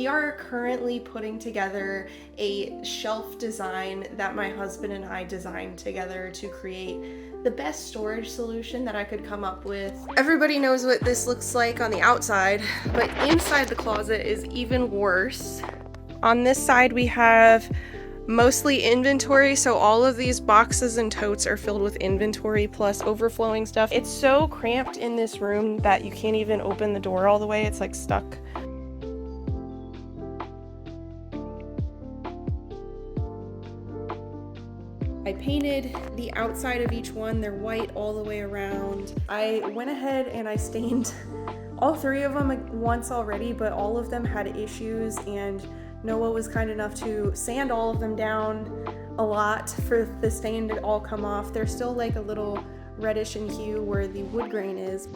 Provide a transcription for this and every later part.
we are currently putting together a shelf design that my husband and I designed together to create the best storage solution that I could come up with. Everybody knows what this looks like on the outside, but inside the closet is even worse. On this side we have mostly inventory, so all of these boxes and totes are filled with inventory plus overflowing stuff. It's so cramped in this room that you can't even open the door all the way. It's like stuck. I painted the outside of each one. They're white all the way around. I went ahead and I stained all three of them once already, but all of them had issues, and Noah was kind enough to sand all of them down a lot for the stain to all come off. They're still like a little reddish in hue where the wood grain is.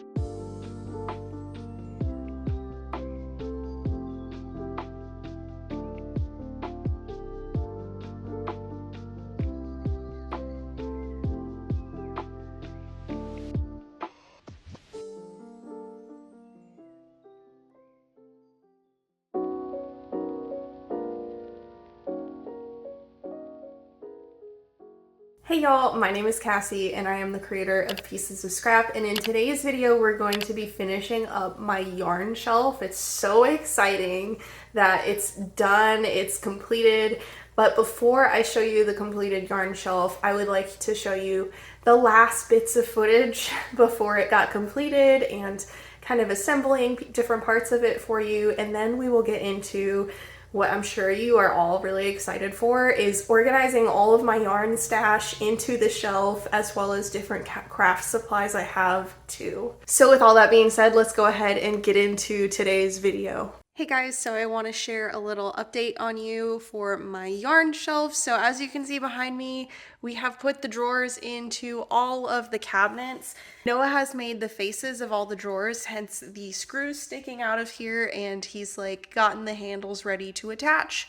Hey y'all, my name is Cassie and I am the creator of Pieces of Scrap, and in today's video we're going to be finishing up my yarn shelf. It's so exciting that it's done, it's completed, but before I show you the completed yarn shelf, I would like to show you the last bits of footage before it got completed and kind of assembling different parts of it for you, and then we will get into what I'm sure you are all really excited for, is organizing all of my yarn stash into the shelf, as well as different craft supplies I have too. So with all that being said, let's go ahead and get into today's video. Hey guys, so I want to share a little update on you for my yarn shelf. So as you can see behind me, we have put the drawers into all of the cabinets. Noah has made the faces of all the drawers, hence the screws sticking out of here, and he's like gotten the handles ready to attach.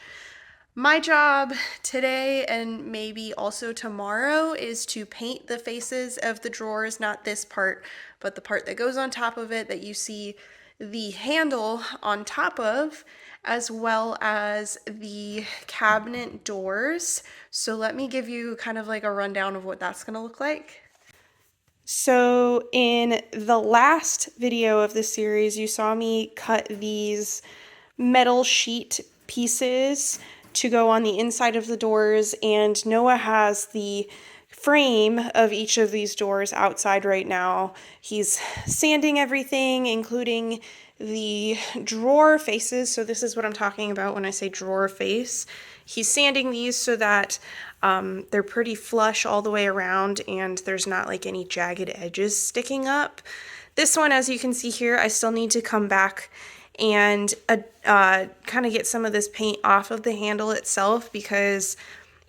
My job today, and maybe also tomorrow, is to paint the faces of the drawers, not this part, but the part that goes on top of it that you see the handle on top of, as well as the cabinet doors. So let me give you kind of like a rundown of what that's gonna look like. So in the last video of this series, you saw me cut these metal sheet pieces to go on the inside of the doors, and Noah has the frame of each of these doors outside right now. He's sanding everything, including the drawer faces. So this is what I'm talking about when I say drawer face. He's sanding these so that they're pretty flush all the way around and there's not like any jagged edges sticking up. This one, as you can see here, I still need to come back and kind of get some of this paint off of the handle itself, because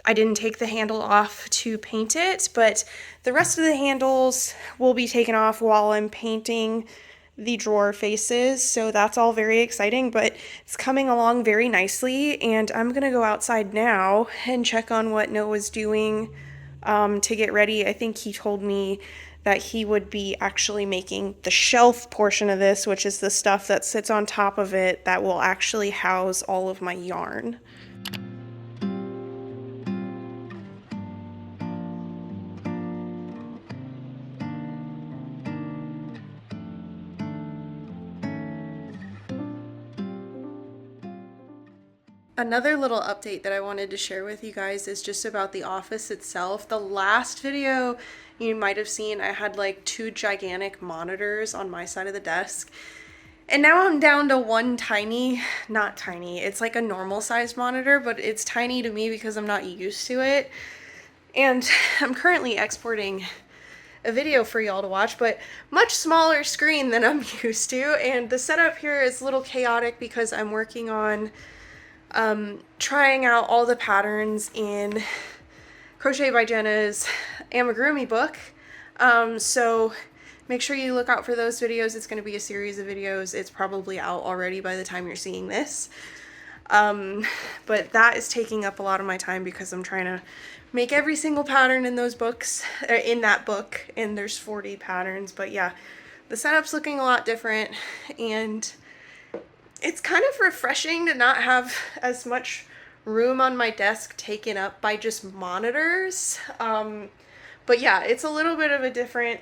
I didn't take the handle off to paint it, but the rest of the handles will be taken off while I'm painting the drawer faces. So that's all very exciting, but it's coming along very nicely, and I'm gonna go outside now and check on what Noah's doing to get ready. I think he told me that he would be actually making the shelf portion of this, which is the stuff that sits on top of it that will actually house all of my yarn. Another little update that I wanted to share with you guys is just about the office itself. The last video you might have seen, I had like 2 gigantic monitors on my side of the desk. And now I'm down to one tiny, not tiny, it's like a normal sized monitor, but it's tiny to me because I'm not used to it. And I'm currently exporting a video for y'all to watch, but much smaller screen than I'm used to. And the setup here is a little chaotic because I'm working on trying out all the patterns in Crochet by Jenna's amigurumi book. So make sure you look out for those videos. It's going to be a series of videos. It's probably out already by the time you're seeing this. But that is taking up a lot of my time because I'm trying to make every single pattern in those books, in that book, and there's 40 patterns. But yeah, the setup's looking a lot different, and It's kind of refreshing to not have as much room on my desk taken up by just monitors. But yeah, it's a little bit of a different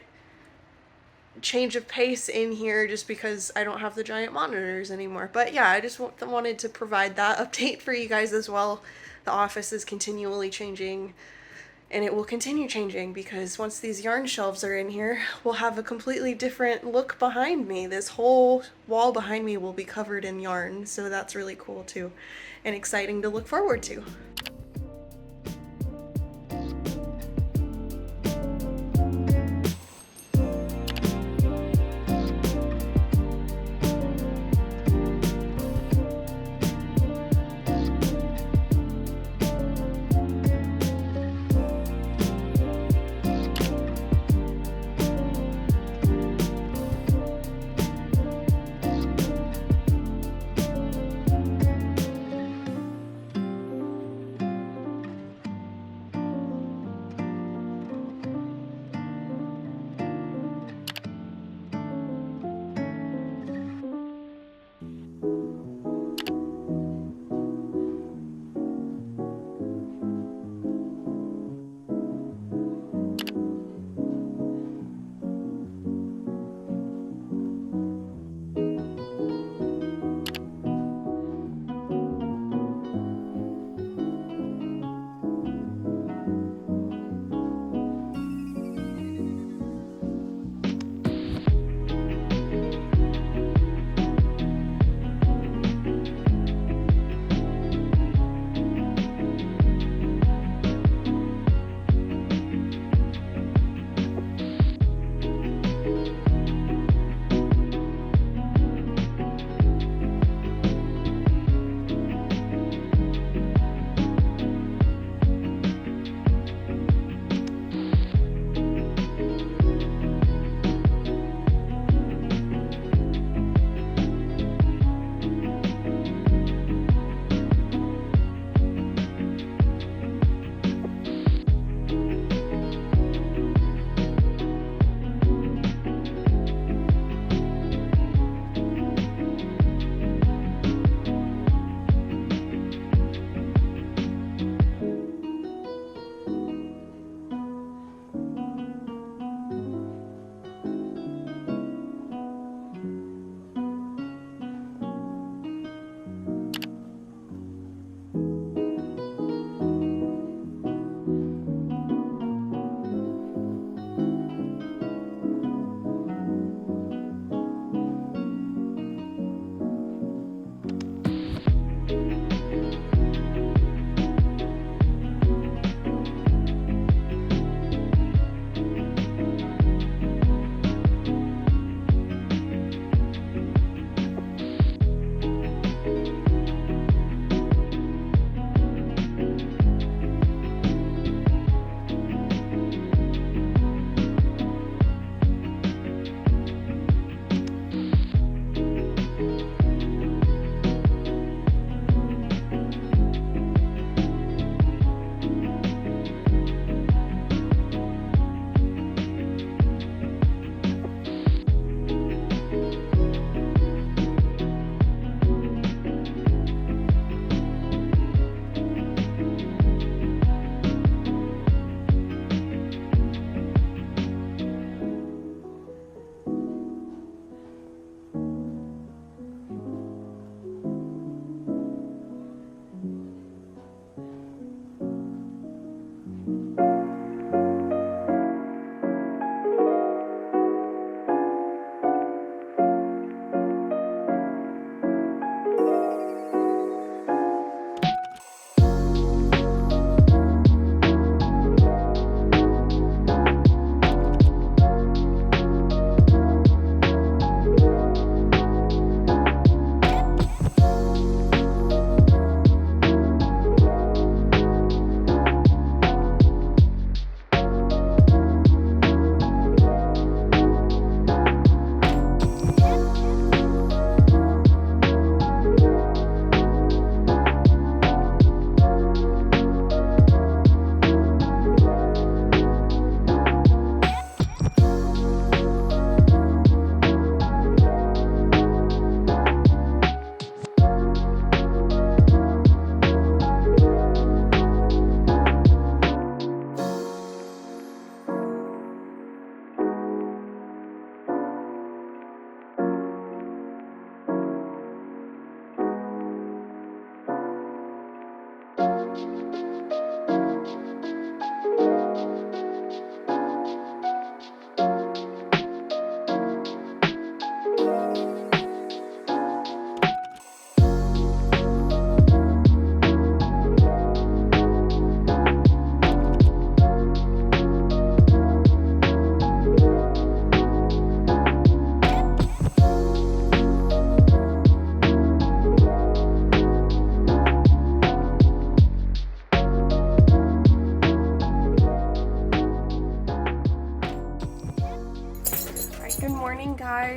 change of pace in here just because I don't have the giant monitors anymore. But yeah, I just wanted to provide that update for you guys as well. The office is continually changing, and it will continue changing because once these yarn shelves are in here, we'll have a completely different look behind me. This whole wall behind me will be covered in yarn, so that's really cool too and exciting to look forward to.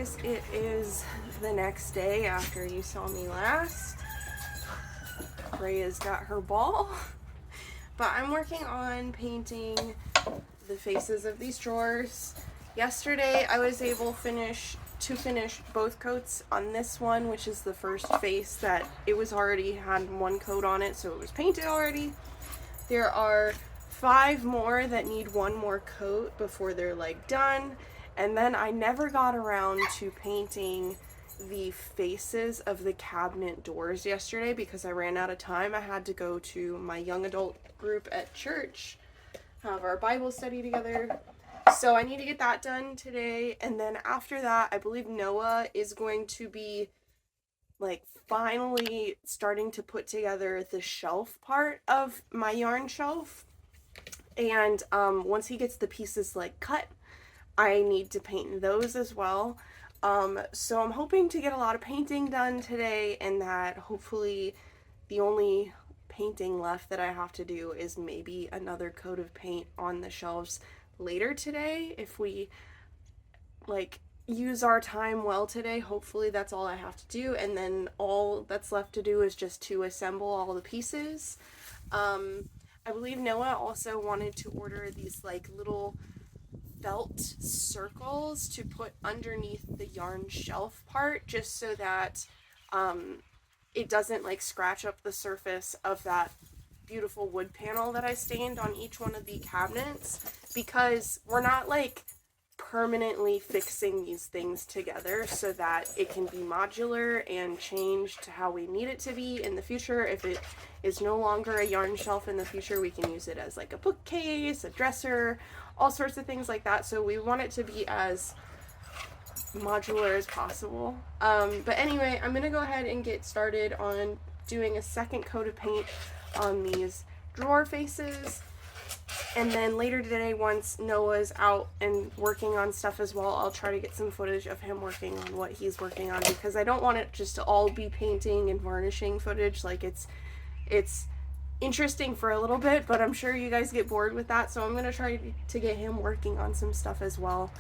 guys, it is the next day after you saw me last. Rhea's got her ball, but I'm working on painting the faces of these drawers. Yesterday I was able to finish both coats on this one, which is the first face that it was already had one coat on it, so it was painted already. There are 5 more that need one more coat before they're like done. And then I never got around to painting the faces of the cabinet doors yesterday because I ran out of time. I had to go to my young adult group at church, have our Bible study together. So I need to get that done today. And then after that, I believe Noah is going to be like finally starting to put together the shelf part of my yarn shelf. And once he gets the pieces like cut, I need to paint those as well. So I'm hoping to get a lot of painting done today, and that hopefully the only painting left that I have to do is maybe another coat of paint on the shelves later today. If we like use our time well today, hopefully that's all I have to do, and then all that's left to do is just to assemble all the pieces. I believe Noah also wanted to order these like little felt circles to put underneath the yarn shelf part, just so that it doesn't like scratch up the surface of that beautiful wood panel that I stained on each one of the cabinets, because we're not like permanently fixing these things together, so that it can be modular and change to how we need it to be in the future. If it is no longer a yarn shelf in the future, we can use it as like a bookcase, a dresser, all sorts of things like that. So we want it to be as modular as possible. But anyway, I'm gonna go ahead and get started on doing a second coat of paint on these drawer faces. And then later today, once Noah's out and working on stuff as well, I'll try to get some footage of him working on what he's working on, because I don't want it just to all be painting and varnishing footage. Like it's interesting for a little bit, but I'm sure you guys get bored with that. So I'm going to try to get him working on some stuff as well,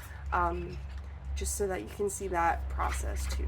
just so that you can see that process too.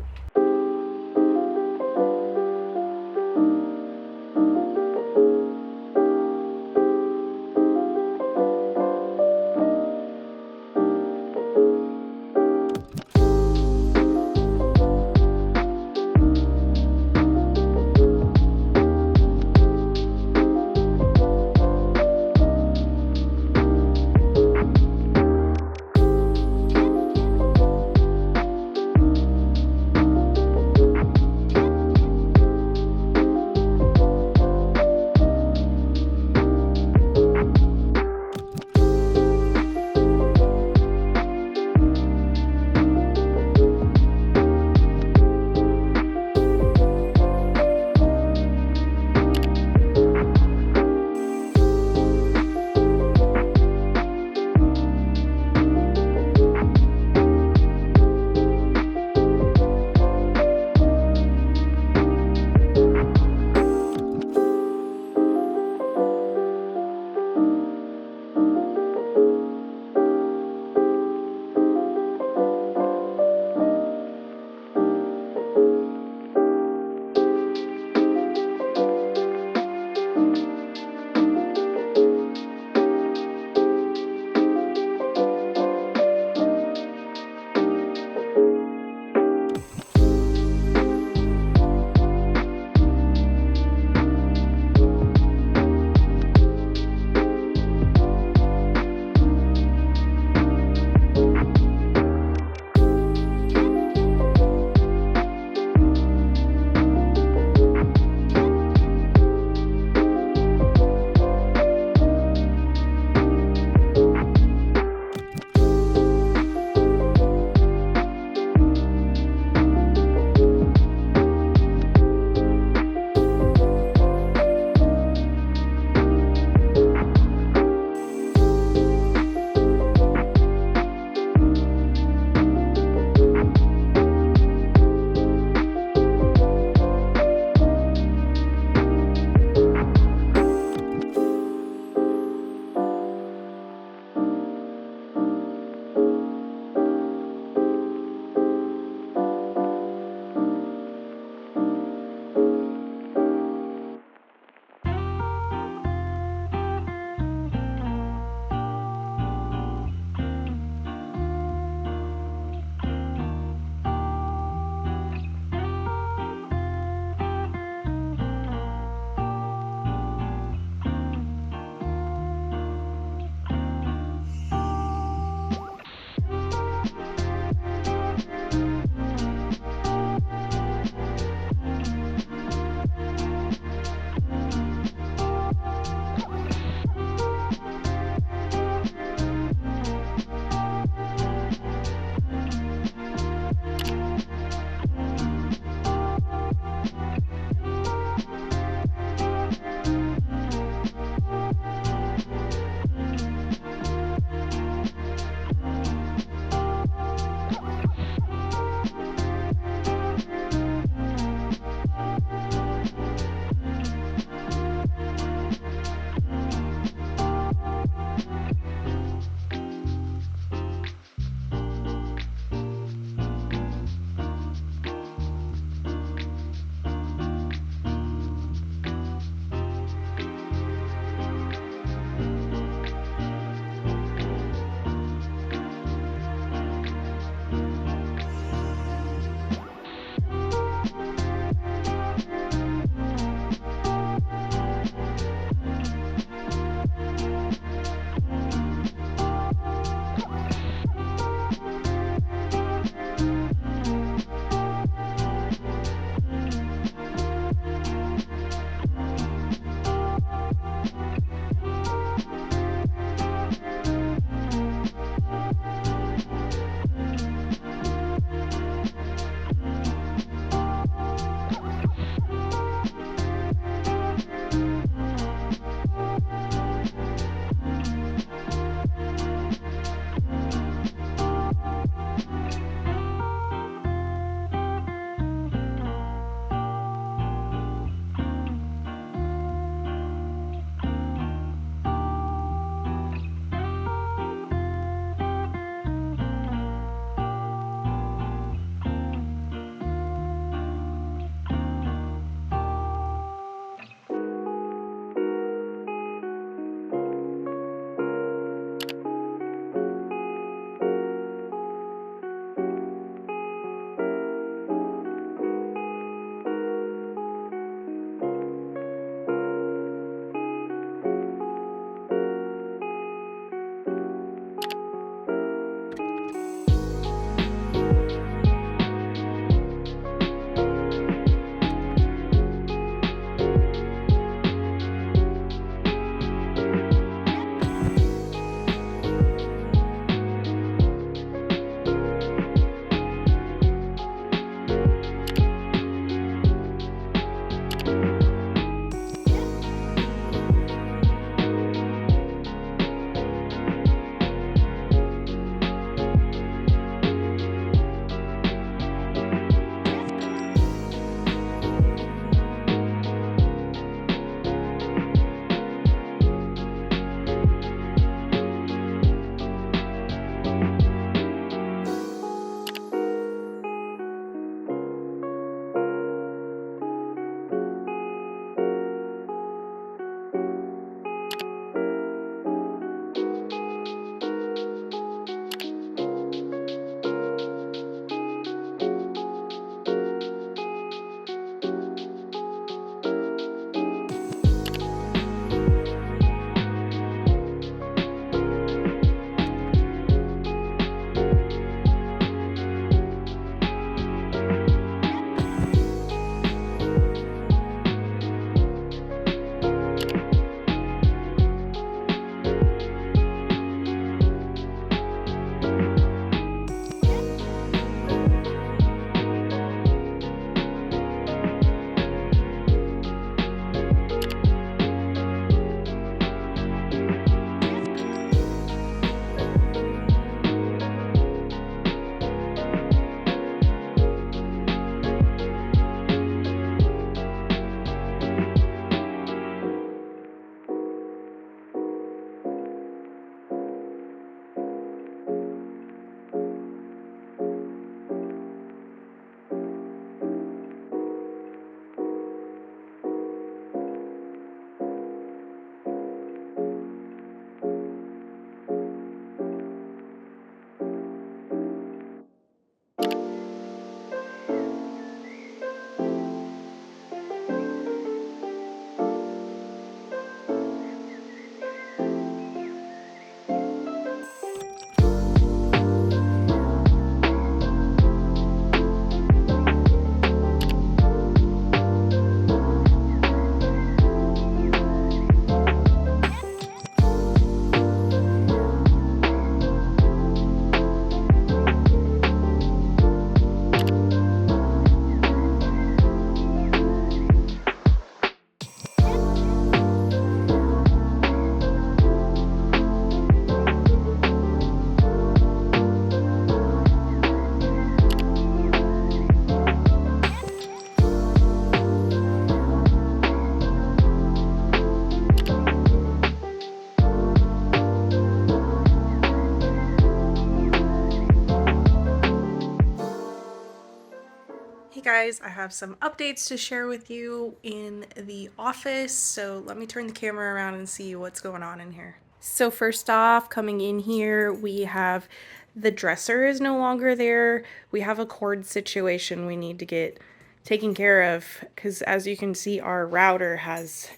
Hey guys, I have some updates to share with you in the office, so let me turn the camera around and see what's going on in here. So first off, coming in here, we have the dresser is no longer there. We have a cord situation we need to get taken care of because as you can see, our router has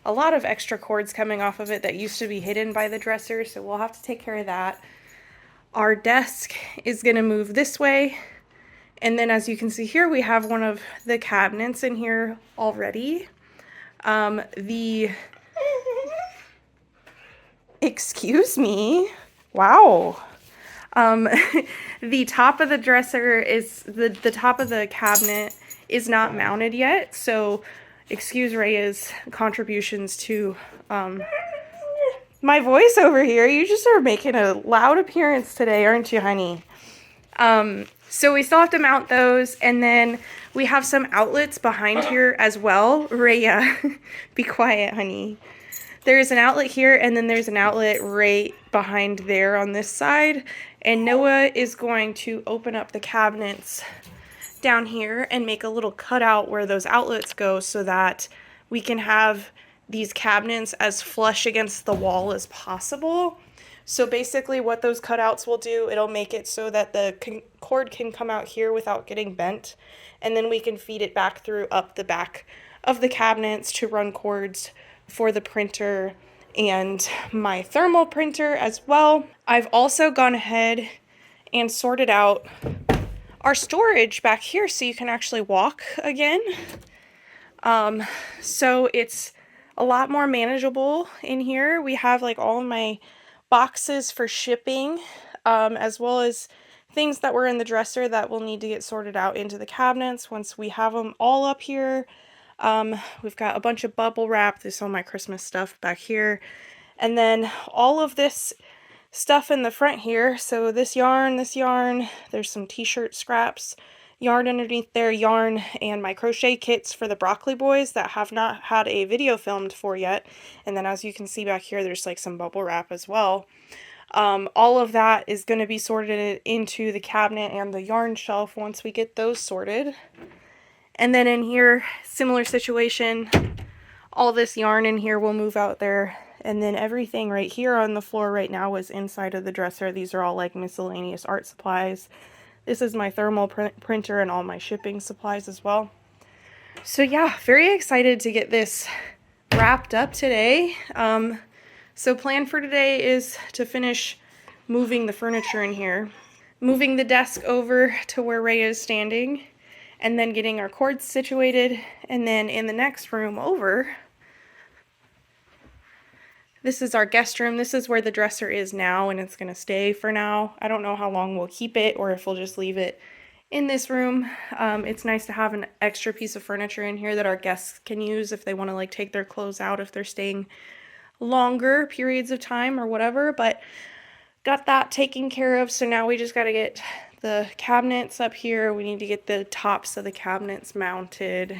a lot of extra cords coming off of it that used to be hidden by the dresser, so we'll have to take care of that. Our desk is going to move this way. And then as you can see here, we have one of the cabinets in here already. Excuse me. Wow. The top of the dresser is, the top of the cabinet is not mounted yet. So excuse Raya's contributions to my voice over here. You just are making a loud appearance today, aren't you, honey? So we still have to mount those, and then we have some outlets behind here as well. Raya, be quiet, honey. There's an outlet here, and then there's an outlet right behind there on this side. And Noah is going to open up the cabinets down here and make a little cutout where those outlets go so that we can have these cabinets as flush against the wall as possible. So basically what those cutouts will do, it'll make it so that the cord can come out here without getting bent, and then we can feed it back through up the back of the cabinets to run cords for the printer and my thermal printer as well. I've also gone ahead and sorted out our storage back here so you can actually walk again. So it's a lot more manageable in here. We have like all of my boxes for shipping, as well as things that were in the dresser that will need to get sorted out into the cabinets once we have them all up here. We've got a bunch of bubble wrap. This is all my Christmas stuff back here. And then all of this stuff in the front here. So this yarn, there's some t-shirt scraps, yarn underneath there, yarn, and my crochet kits for the broccoli boys that have not had a video filmed for yet. And then as you can see back here, there's like some bubble wrap as well. All of that is going to be sorted into the cabinet and the yarn shelf once we get those sorted. And then in here, similar situation, all this yarn in here will move out there. And then everything right here on the floor right now is inside of the dresser. These are all like miscellaneous art supplies. This is my thermal printer and all my shipping supplies as well. So yeah, very excited to get this wrapped up today. So plan for today is to finish moving the furniture in here, moving the desk over to where Ray is standing, and then getting our cords situated. And then in the next room over, this is our guest room. This is where the dresser is now, and it's going to stay for now. I don't know how long we'll keep it or if we'll just leave it in this room. It's nice to have an extra piece of furniture in here that our guests can use if they want to like take their clothes out if they're staying longer periods of time or whatever. But got that taken care of. So now we just got to get the cabinets up here. We need to get the tops of the cabinets mounted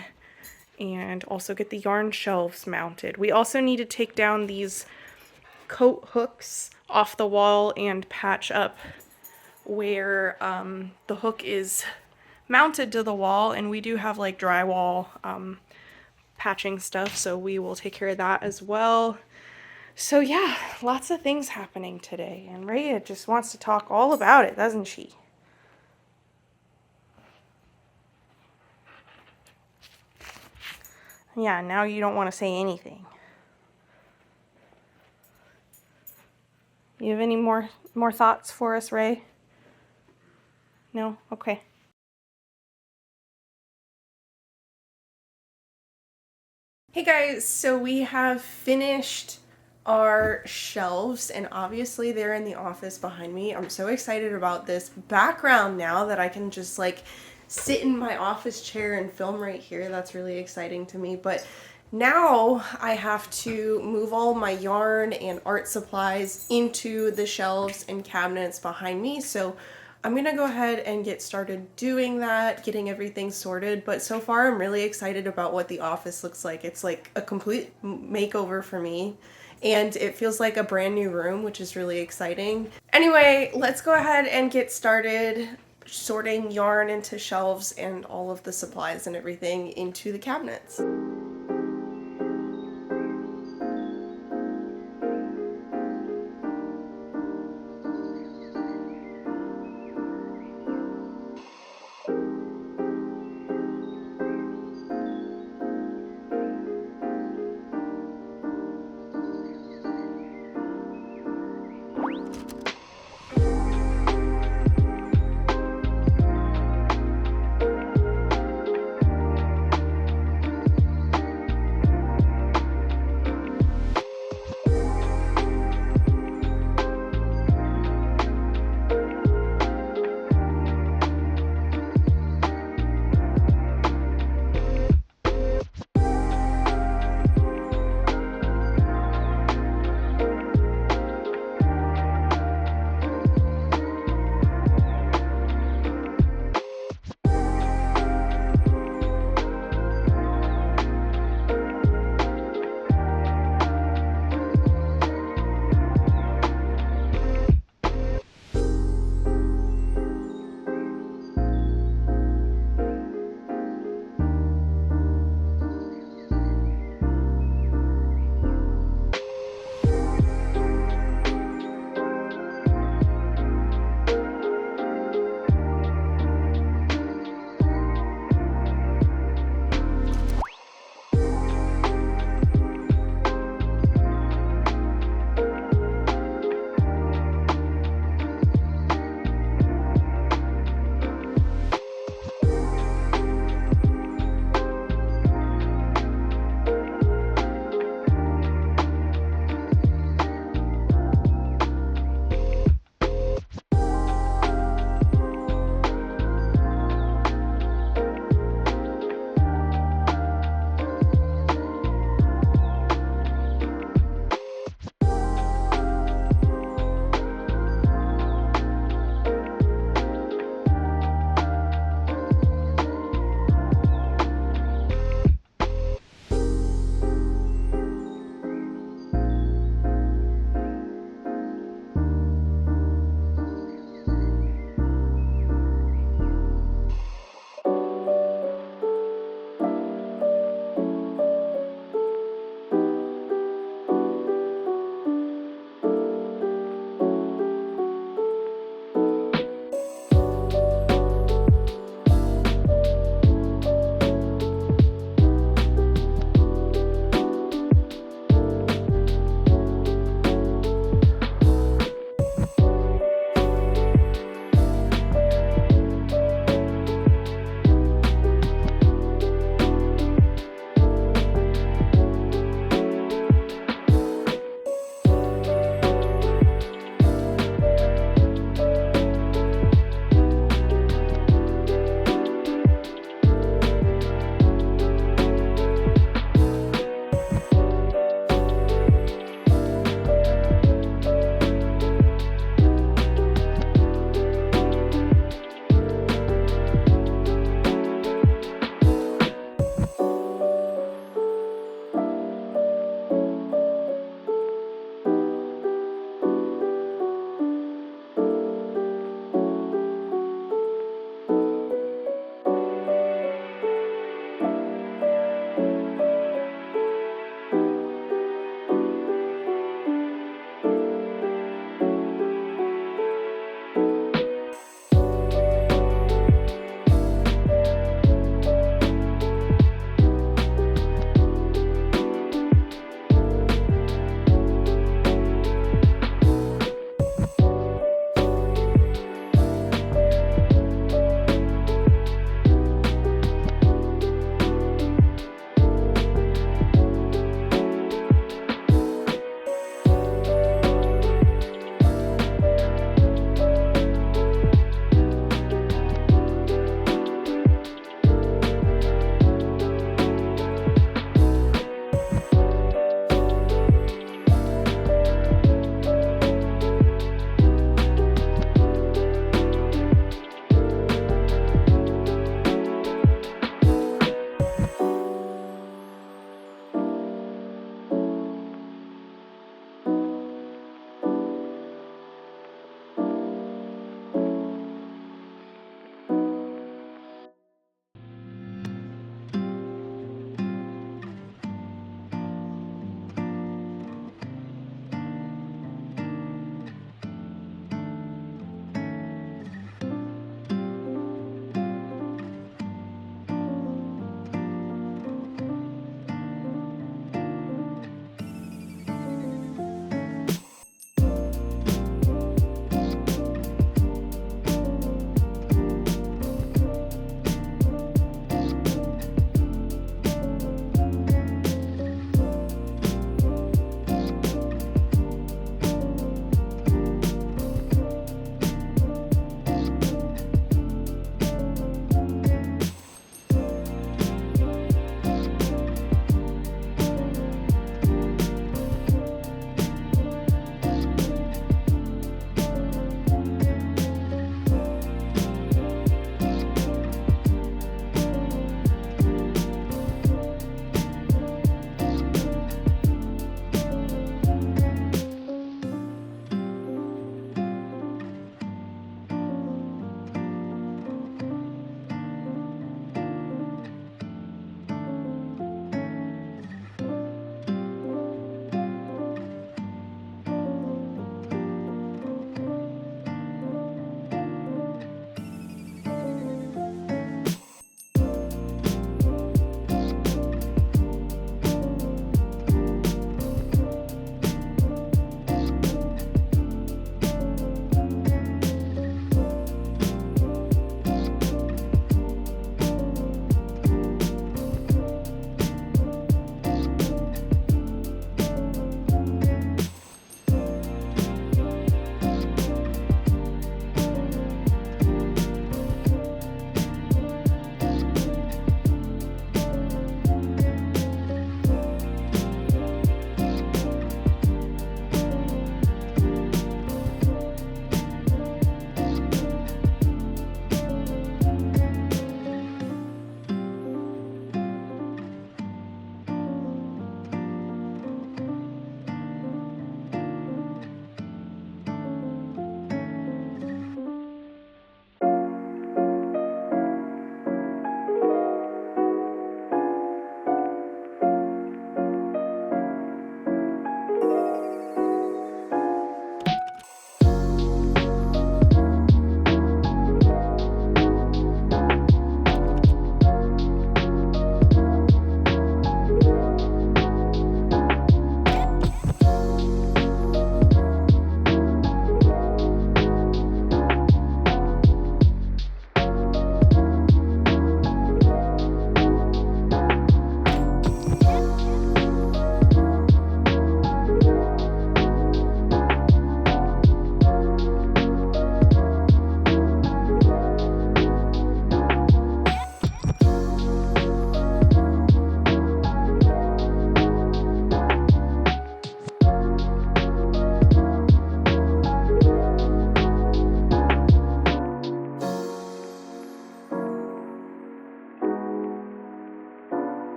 and also get the yarn shelves mounted. We also need to take down these coat hooks off the wall and patch up where the hook is mounted to the wall, and we do have like drywall patching stuff, so we will take care of that as well. So yeah, lots of things happening today, and Rhea just wants to talk all about it, doesn't she? Yeah, now you don't want to say anything. You have any more thoughts for us, Ray? No? Okay. Hey guys, so we have finished our shelves, and obviously they're in the office behind me. I'm so excited about this background now that I can just like sit in my office chair and film right here. That's really exciting to me. But now I have to move all my yarn and art supplies into the shelves and cabinets behind me. So I'm gonna go ahead and get started doing that, getting everything sorted. But so far I'm really excited about what the office looks like. It's like a complete makeover for me, and it feels like a brand new room, which is really exciting. Anyway, let's go ahead and get started sorting yarn into shelves and all of the supplies and everything into the cabinets.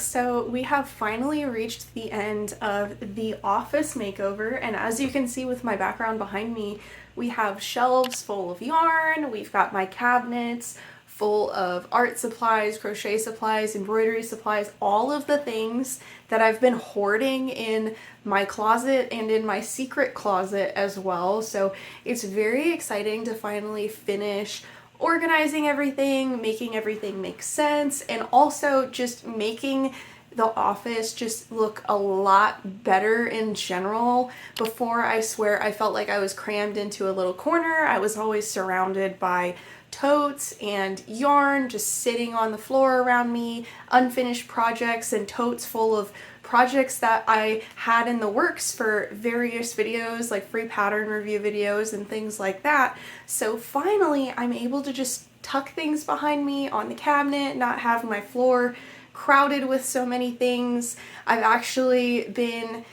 So we have finally reached the end of the office makeover, and as you can see with my background behind me, we have shelves full of yarn, we've got my cabinets full of art supplies, crochet supplies, embroidery supplies, all of the things that I've been hoarding in my closet and in my secret closet as well. So it's very exciting to finally finish organizing everything, making everything make sense, and also just making the office just look a lot better in general. Before, I swear, I felt like I was crammed into a little corner. I was always surrounded by totes and yarn just sitting on the floor around me, unfinished projects and totes full of projects that I had in the works for various videos, like free pattern review videos and things like that. So finally, I'm able to just tuck things behind me on the cabinet, not have my floor crowded with so many things. I've actually been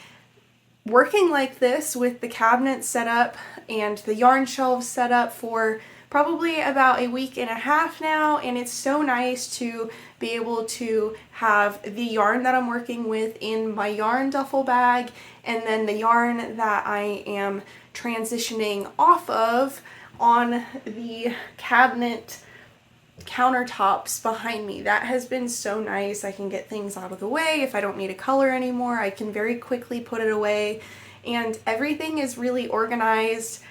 working like this with the cabinet set up and the yarn shelves set up for probably about a week and a half now, and it's so nice to be able to have the yarn that I'm working with in my yarn duffel bag, and then the yarn that I am transitioning off of on the cabinet countertops behind me. That has been so nice. I can get things out of the way. If I don't need a color anymore, I can very quickly put it away, and everything is really organized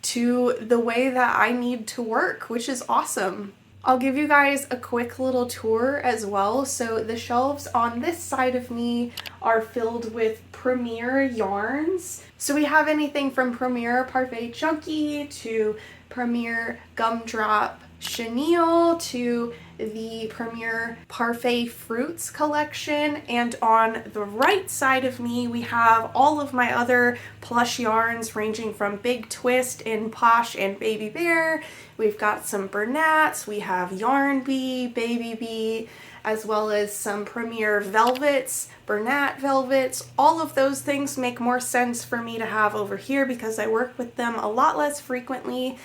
to the way that I need to work, which is awesome. I'll give you guys a quick little tour as well. So the shelves on this side of me are filled with Premier yarns. So we have anything from Premier Parfait Chunky to Premier Gumdrop Chenille to the Premier Parfait Fruits collection, and on the right side of me we have all of my other plush yarns ranging from Big Twist in Posh and Baby Bear. We've got some Bernats, we have Yarn Bee, Baby Bee, as well as some Premier Velvets, Bernat Velvets. All of those things make more sense for me to have over here because I work with them a lot less frequently,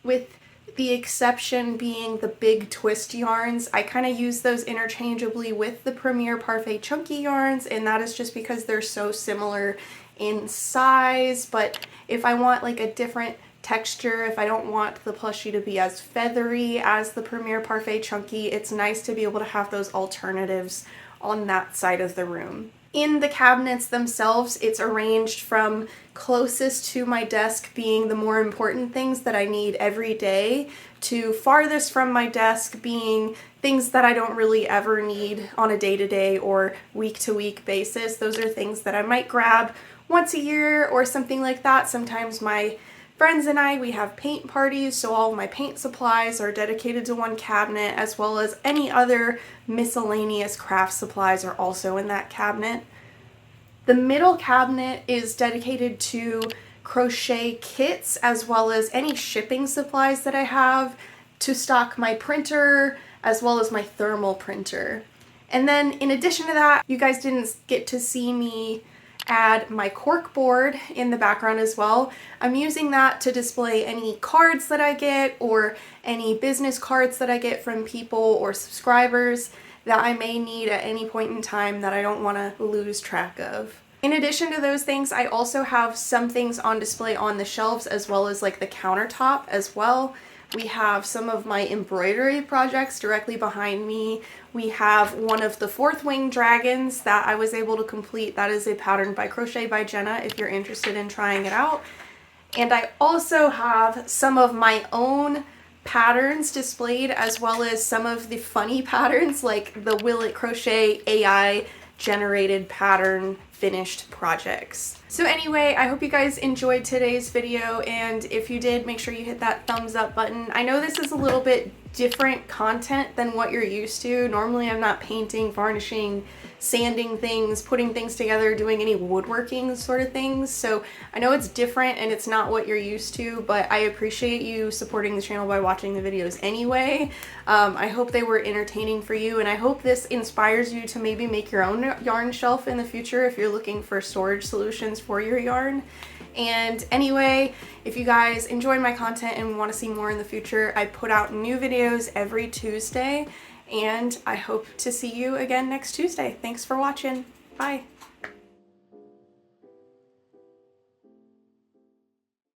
with the exception being the Big Twist yarns. I kind of use those interchangeably with the Premier Parfait Chunky yarns, and that is just because they're so similar in size. But if I want like a different texture, if I don't want the plushie to be as feathery as the Premier Parfait Chunky, it's nice to be able to have those alternatives on that side of the room. In the cabinets themselves, it's arranged from closest to my desk being the more important things that I need every day to farthest from my desk being things that I don't really ever need on a day-to-day or week-to-week basis. Those are things that I might grab once a year or something like that. Sometimes my friends and I, we have paint parties, so all of my paint supplies are dedicated to one cabinet, as well as any other miscellaneous craft supplies are also in that cabinet. The middle cabinet is dedicated to crochet kits, as well as any shipping supplies that I have to stock my printer, as well as my thermal printer. And then in addition to that, you guys didn't get to see me add my cork board in the background as well. I'm using that to display any cards that I get or any business cards that I get from people or subscribers that I may need at any point in time that I don't want to lose track of. In addition to those things, I also have some things on display on the shelves as well as like the countertop as well. We have some of my embroidery projects directly behind me. We have one of the Fourth Wing Dragons that I was able to complete. That is a pattern by Crochet by Jenna if you're interested in trying it out. And I also have some of my own patterns displayed, as well as some of the funny patterns like the Will It Crochet AI generated pattern finished projects. So anyway, I hope you guys enjoyed today's video, and if you did, make sure you hit that thumbs up button. I know this is a little bit different content than what you're used to. Normally I'm not painting, varnishing, sanding things, putting things together, doing any woodworking sort of things. So I know it's different and it's not what you're used to, but I appreciate you supporting the channel by watching the videos anyway. I hope they were entertaining for you, and I hope this inspires you to maybe make your own yarn shelf in the future if you're looking for storage solutions for your yarn. And anyway, if you guys enjoy my content and want to see more in the future, I put out new videos every Tuesday. and I hope to see you again next Tuesday. Thanks for watching. Bye.